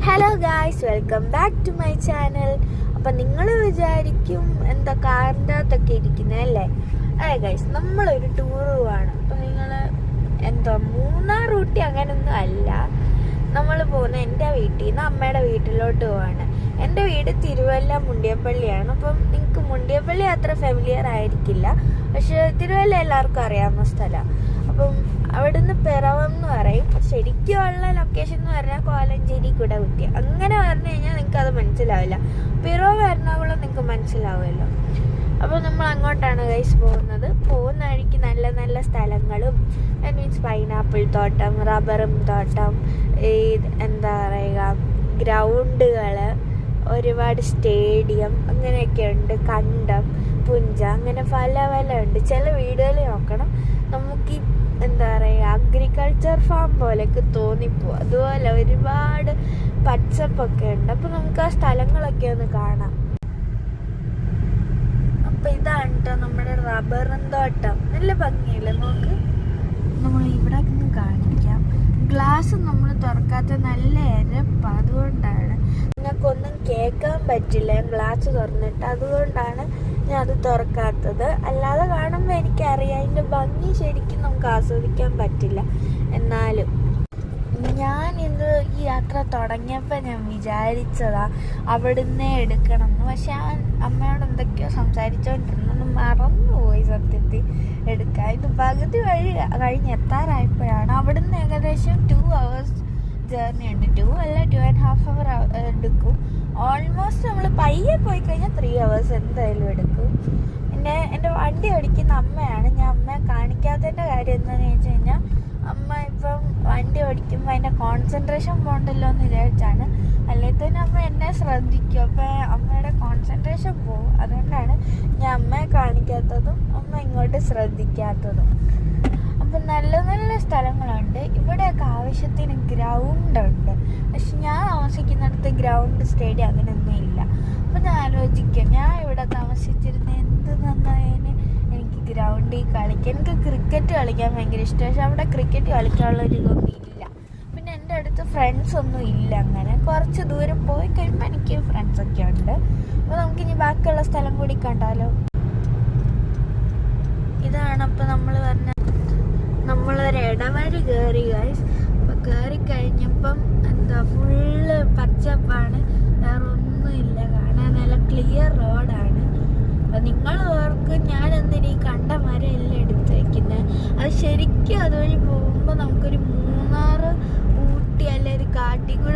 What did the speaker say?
Hello guys, welcome back to my channel. അപ്പം നിങ്ങൾ വിചാരിക്കും എന്താ കാറിൻ്റെ അകത്തൊക്കെ ഇരിക്കുന്നത് അല്ലേ? അതെ ഗായ്സ്, നമ്മളൊരു ടൂർ പോവാണ്. അപ്പം നിങ്ങൾ എന്താ മൂന്നാർ ഊട്ടി അങ്ങനെയൊന്നും അല്ല. നമ്മൾ പോകുന്ന എൻ്റെ വീട്ടിൽ നിന്ന് അമ്മയുടെ വീട്ടിലോട്ട് പോവാണ്. എൻ്റെ വീട് തിരുവല്ല മുണ്ടിയപ്പള്ളിയാണ്. അപ്പം നിങ്ങൾക്ക് മുണ്ടിയപ്പള്ളി അത്ര ഫെമിലിയർ ആയിരിക്കില്ല, പക്ഷെ തിരുവല്ല എല്ലാവർക്കും അറിയാവുന്ന സ്ഥലമാണ്. അപ്പം അവിടുന്ന് പിറവം എന്ന് പറയും. ശരിക്കുള്ള ലൊക്കേഷൻ എന്ന് പറഞ്ഞാൽ കോലഞ്ചേരി കുടകുത്തി. അങ്ങനെ പറഞ്ഞു കഴിഞ്ഞാൽ നിങ്ങൾക്ക് അത് മനസ്സിലാവില്ല. പിറവം എറണാകുളം നിങ്ങൾക്ക് മനസ്സിലാവുമല്ലോ. അപ്പോൾ നമ്മൾ അങ്ങോട്ടാണ് ഗൈസ് പോകുന്നത്. പോകുന്ന വഴിക്ക് നല്ല നല്ല സ്ഥലങ്ങളും, ദാറ്റ് മീൻസ് പൈനാപ്പിൾ തോട്ടം, റബ്ബറും തോട്ടം, എന്താ പറയുക, ഗ്രൗണ്ടുകൾ, ഒരുപാട് സ്റ്റേഡിയം അങ്ങനെയൊക്കെ ഉണ്ട്. കണ്ടം, പുഞ്ച, അങ്ങനെ പല പല ഉണ്ട്. ചില വീടുകളിൽ നോക്കണം നമുക്ക് എന്താ പറയുക അഗ്രികൾച്ചർ ഫാം പോലെയൊക്കെ തോന്നിപ്പോവും. അതുപോലെ ഒരുപാട് പച്ചപ്പൊക്കെ ഉണ്ട്. അപ്പോൾ നമുക്ക് ആ സ്ഥലങ്ങളൊക്കെ ഒന്ന് കാണാം. അപ്പം ഇതാണ് കേട്ടോ നമ്മുടെ റബ്ബറും തോട്ടം. നല്ല ഭംഗിയില്ല നോക്ക്. നമ്മൾ ഇവിടെ ഒന്ന് കാണിക്കാം. ഗ്ലാസ് നമ്മൾ തുറക്കാത്ത നല്ല എരപ്പ്, അതുകൊണ്ടാണ് നിങ്ങൾക്കൊന്നും കേൾക്കാൻ പറ്റില്ല ഗ്ലാസ് തുറന്നിട്ട്. അതുകൊണ്ടാണ് ഞാൻ അത് തുറക്കാത്തത്. അല്ലാതെ കാണുമ്പോൾ എനിക്കറിയാം അതിൻ്റെ ഭംഗി ശരിക്കും നമുക്ക് ആസ്വദിക്കാൻ പറ്റില്ല. എന്നാലും ഞാനിത് ഈ യാത്ര തുടങ്ങിയപ്പോൾ ഞാൻ വിചാരിച്ചതാ അവിടുന്ന് എടുക്കണം എന്ന്. പക്ഷെ ഞാൻ അമ്മയോട് എന്തൊക്കെയോ സംസാരിച്ചുകൊണ്ടിരുന്നത് മറന്നുപോയി സത്യത്തിൽ എടുക്കാൻ. ഇത് പകുതി വഴി കഴിഞ്ഞ് എത്താറായപ്പോഴാണ്. അവിടുന്ന് ഏകദേശം 2 hours ജേർണി ഉണ്ട്. 2 അല്ല 2.5 hour എടുക്കും. ഓൾമോസ്റ്റ് നമ്മൾ പയ്യെ പോയി കഴിഞ്ഞാൽ 3 hours എന്തായാലും എടുക്കും. പിന്നെ എൻ്റെ വണ്ടി ഓടിക്കുന്ന അമ്മയാണ്. ഞാൻ അമ്മയെ കാണിക്കാത്തതിൻ്റെ കാര്യം എന്താണെന്ന് വെച്ച് കഴിഞ്ഞാൽ അമ്മ ഇപ്പം വണ്ടി ഓടിക്കുമ്പോൾ അതിൻ്റെ കോൺസെൻട്രേഷൻ പോകണ്ടല്ലോ എന്ന് വിചാരിച്ചാണ്. അല്ലെങ്കിൽ തന്നെ അമ്മ എന്നെ ശ്രദ്ധിക്കും. അപ്പോൾ അമ്മയുടെ കോൺസെൻട്രേഷൻ പോകും. അതുകൊണ്ടാണ് ഞാൻ അമ്മയെ കാണിക്കാത്തതും അമ്മ ഇങ്ങോട്ട് ശ്രദ്ധിക്കാത്തതും. അപ്പം നല്ല നല്ല സ്ഥലങ്ങളുണ്ട്. ഇവിടെയൊക്കെ ആവശ്യത്തിന് ഗ്രൗണ്ട് ഉണ്ട്. പക്ഷെ ഞാൻ താമസിക്കുന്നിടത്ത് ഗ്രൗണ്ട്, സ്റ്റേഡിയം അങ്ങനെയൊന്നും ഇല്ല. അപ്പം ഞാൻ ആലോചിക്കാം, ഞാൻ ഇവിടെ താമസിച്ചിരുന്ന എന്ത് നന്നായതിന് എനിക്ക് ഗ്രൗണ്ടിൽ കളിക്കാം. എനിക്ക് ക്രിക്കറ്റ് കളിക്കാൻ ഭയങ്കര ഇഷ്ടം. പക്ഷെ അവിടെ ക്രിക്കറ്റ് കളിക്കാനുള്ളൊരു ഇതൊന്നും ഇല്ല. പിന്നെ എൻ്റെ അടുത്ത് ഫ്രണ്ട്സ് ഒന്നും ഇല്ല. അങ്ങനെ കുറച്ച് ദൂരം പോയി കഴിയുമ്പോൾ എനിക്ക് ഫ്രണ്ട്സൊക്കെ ഉണ്ട്. അപ്പോൾ നമുക്കിനി ബാക്കിയുള്ള സ്ഥലം കൂടി കണ്ടാലോ. ഇതാണ് അപ്പോൾ നമ്മൾ പറഞ്ഞ നമ്മളൊരു ഇടവഴി കയറി ഗൈസ്. അപ്പോൾ കയറി കഴിഞ്ഞപ്പം എന്താ ഫുള്ള് പച്ചപ്പാണ്, വേറെ ഒന്നുമില്ല കാണാൻ. നല്ല ക്ലിയർ റോഡാണ്. അപ്പം നിങ്ങൾ ഓർക്കും ഞാൻ എന്തിനീ കണ്ട മരം എല്ലാം എടുത്ത് വയ്ക്കുന്നത്. അത് ശരിക്കും അതുവഴി പോകുമ്പോൾ നമുക്കൊരു മൂന്നാർ, ഊട്ടി, അല്ലെങ്കിൽ ഒരു കാട്ടിക്കുടി